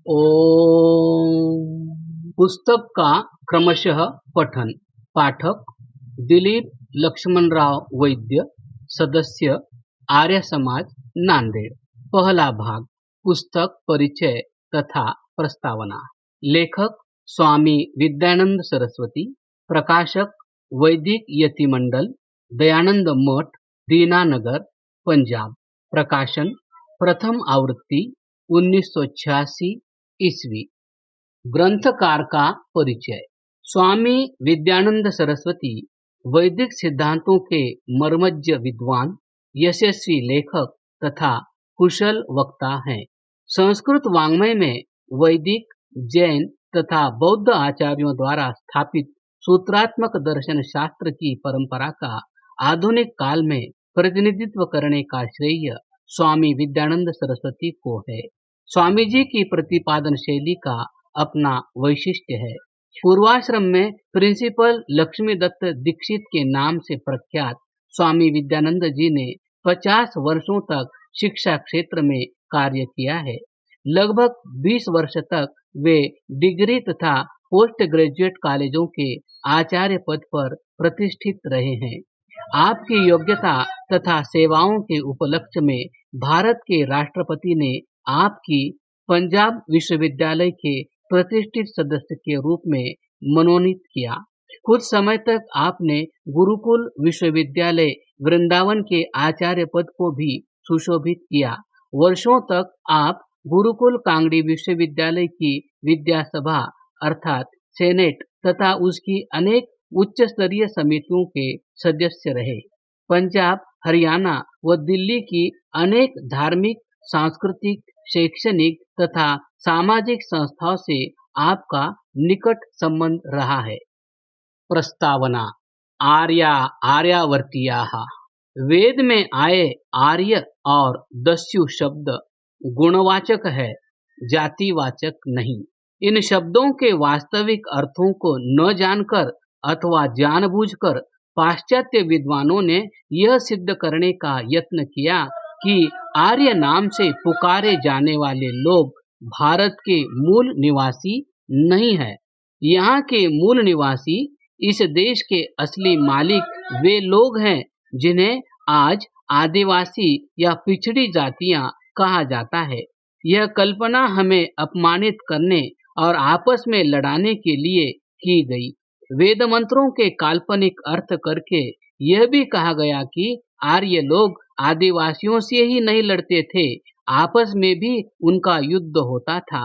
ओम। पुस्तक का क्रमशः पठन। पाठक दिलीप लक्ष्मणराव वैद्य, सदस्य आर्य समाज, नांदेड़। पहला भाग। पुस्तक परिचय तथा प्रस्तावना। लेखक स्वामी विद्यानंद सरस्वती। प्रकाशक वैदिक यति मंडल, दयानंद मठ, दीनानगर, पंजाब। प्रकाशन प्रथम आवृत्ति 1986 ईस्वी। ग्रंथकार का परिचय। स्वामी विद्यानंद सरस्वती वैदिक सिद्धांतों के मर्मज्ञ विद्वान, यशस्वी लेखक तथा कुशल वक्ता हैं। संस्कृत वाङ्मय में वैदिक, जैन तथा बौद्ध आचार्यों द्वारा स्थापित सूत्रात्मक दर्शन शास्त्र की परंपरा का आधुनिक काल में प्रतिनिधित्व करने का श्रेय स्वामी विद्यानंद सरस्वती को है। स्वामी जी की प्रतिपादन शैली का अपना वैशिष्ट्य है। पूर्वाश्रम में प्रिंसिपल लक्ष्मीदत्त दीक्षित के नाम से प्रख्यात स्वामी विद्यानंद जी ने 50 वर्षों तक शिक्षा क्षेत्र में कार्य किया है। लगभग 20 वर्ष तक वे डिग्री तथा पोस्ट ग्रेजुएट कॉलेजों के आचार्य पद पर प्रतिष्ठित रहे हैं। आपकी योग्यता तथा सेवाओं के उपलक्ष्य में भारत के राष्ट्रपति ने आपकी पंजाब विश्वविद्यालय के प्रतिष्ठित सदस्य के रूप में मनोनीत किया। कुछ समय तक आपने गुरुकुल विश्वविद्यालय वृंदावन के आचार्य पद को भी सुशोभित किया। वर्षों तक आप गुरुकुल कांगड़ी विश्वविद्यालय की विद्या सभा अर्थात सेनेट तथा उसकी अनेक उच्च स्तरीय समितियों के सदस्य रहे। पंजाब, हरियाणा व दिल्ली की अनेक धार्मिक, सांस्कृतिक, शैक्षणिक तथा सामाजिक संस्थाओं से आपका निकट संबंध रहा है। प्रस्तावना। आर्यावर्तीयाः। वेद में आए आर्य और दस्यु शब्द गुणवाचक है, जातिवाचक नहीं। इन शब्दों के वास्तविक अर्थों को न जानकर अथवा जानबूझकर पाश्चात्य विद्वानों ने यह सिद्ध करने का यत्न किया कि आर्य नाम से पुकारे जाने वाले लोग भारत के मूल निवासी नहीं है। यहाँ के मूल निवासी, इस देश के असली मालिक वे लोग हैं जिन्हें आज आदिवासी या पिछड़ी जातियां कहा जाता है। यह कल्पना हमें अपमानित करने और आपस में लड़ाने के लिए की गई। वेद मंत्रों के काल्पनिक अर्थ करके यह भी कहा गया कि आर्य लोग आदिवासियों से ही नहीं लड़ते थे, आपस में भी उनका युद्ध होता था।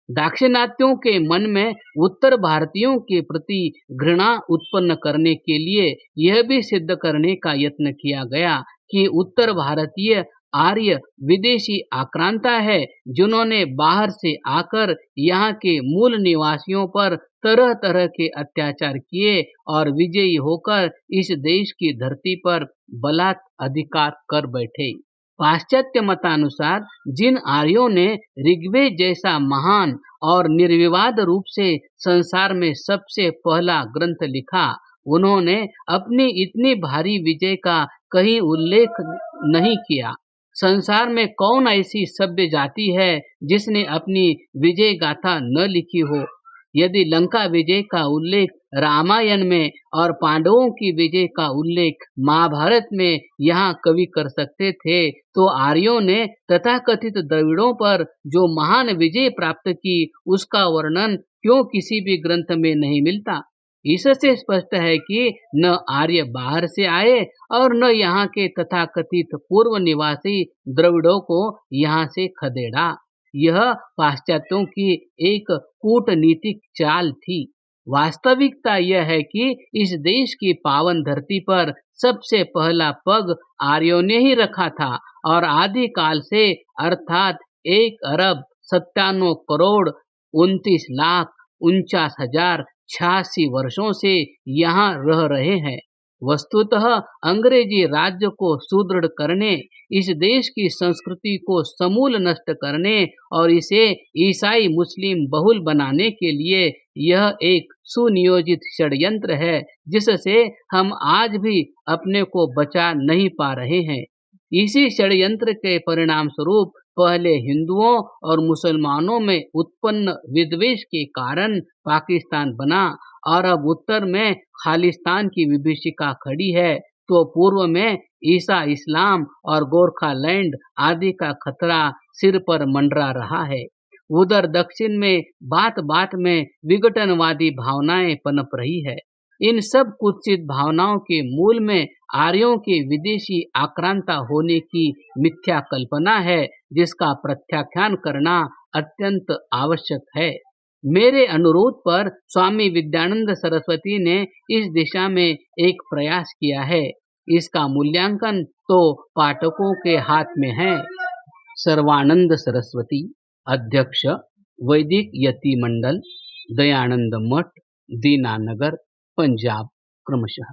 दाक्षिणात्यों के मन में उत्तर भारतीयों के प्रति घृणा उत्पन्न करने के लिए यह भी सिद्ध करने का यत्न किया गया कि उत्तर भारतीय आर्य विदेशी आक्रांता है, जिन्होंने बाहर से आकर यहाँ के मूल निवासियों पर तरह तरह के अत्याचार किए और विजयी होकर इस देश की धरती पर बलात् अधिकार कर बैठे। पाश्चात्य मतानुसार जिन आर्यों ने ऋग्वेद जैसा महान और निर्विवाद रूप से संसार में सबसे पहला ग्रंथ लिखा, उन्होंने अपनी इतनी भारी विजय का कहीं उल्लेख नहीं किया। संसार में कौन ऐसी सभ्य जाति है जिसने अपनी विजय गाथा न लिखी हो? यदि लंका विजय का उल्लेख रामायण में और पांडवों की विजय का उल्लेख महाभारत में यहाँ कवि कर सकते थे, तो आर्यों ने तथाकथित द्रविड़ों पर जो महान विजय प्राप्त की, उसका वर्णन क्यों किसी भी ग्रंथ में नहीं मिलता? इससे स्पष्ट है कि न आर्य बाहर से आए और न यहाँ के तथाकथित पूर्व निवासी द्रविड़ों को यहाँ से खदेड़ा। यह पाश्चात्यों की एक कूटनीतिक चाल थी। वास्तविकता यह है कि इस देश की पावन धरती पर सबसे पहला पग आर्यों ने ही रखा था और आदि काल से अर्थात 1 अरब 97 करोड़ 29 लाख 49,086 वर्षों से यहाँ रह रहे हैं। वस्तुतः अंग्रेजी राज्य को सुदृढ़ करने, इस देश की संस्कृति को समूल नष्ट करने और इसे ईसाई मुस्लिम बहुल बनाने के लिए यह एक सुनियोजित षड्यंत्र है, जिससे हम आज भी अपने को बचा नहीं पा रहे हैं। इसी षड्यंत्र के परिणाम स्वरूप पहले हिंदुओं और मुसलमानों में उत्पन्न विद्वेष के कारण पाकिस्तान बना और अब उत्तर में खालिस्तान की विभीषिका खड़ी है, तो पूर्व में ईसा इस्लाम और गोरखालैंड आदि का खतरा सिर पर मंडरा रहा है। उधर दक्षिण में बात बात में विघटनवादी भावनाएं पनप रही है। इन सब कुत्सित भावनाओं के मूल में आर्यों के विदेशी आक्रांता होने की मिथ्या कल्पना है, जिसका प्रत्याख्यान करना अत्यंत आवश्यक है। मेरे अनुरोध पर स्वामी विद्यानंद सरस्वती ने इस दिशा में एक प्रयास किया है। इसका मूल्यांकन तो पाठकों के हाथ में है। सर्वानंद सरस्वती, अध्यक्ष, वैदिक यति मंडल, दयानंद मठ, दीनानगर, पंजाब, क्रमशः।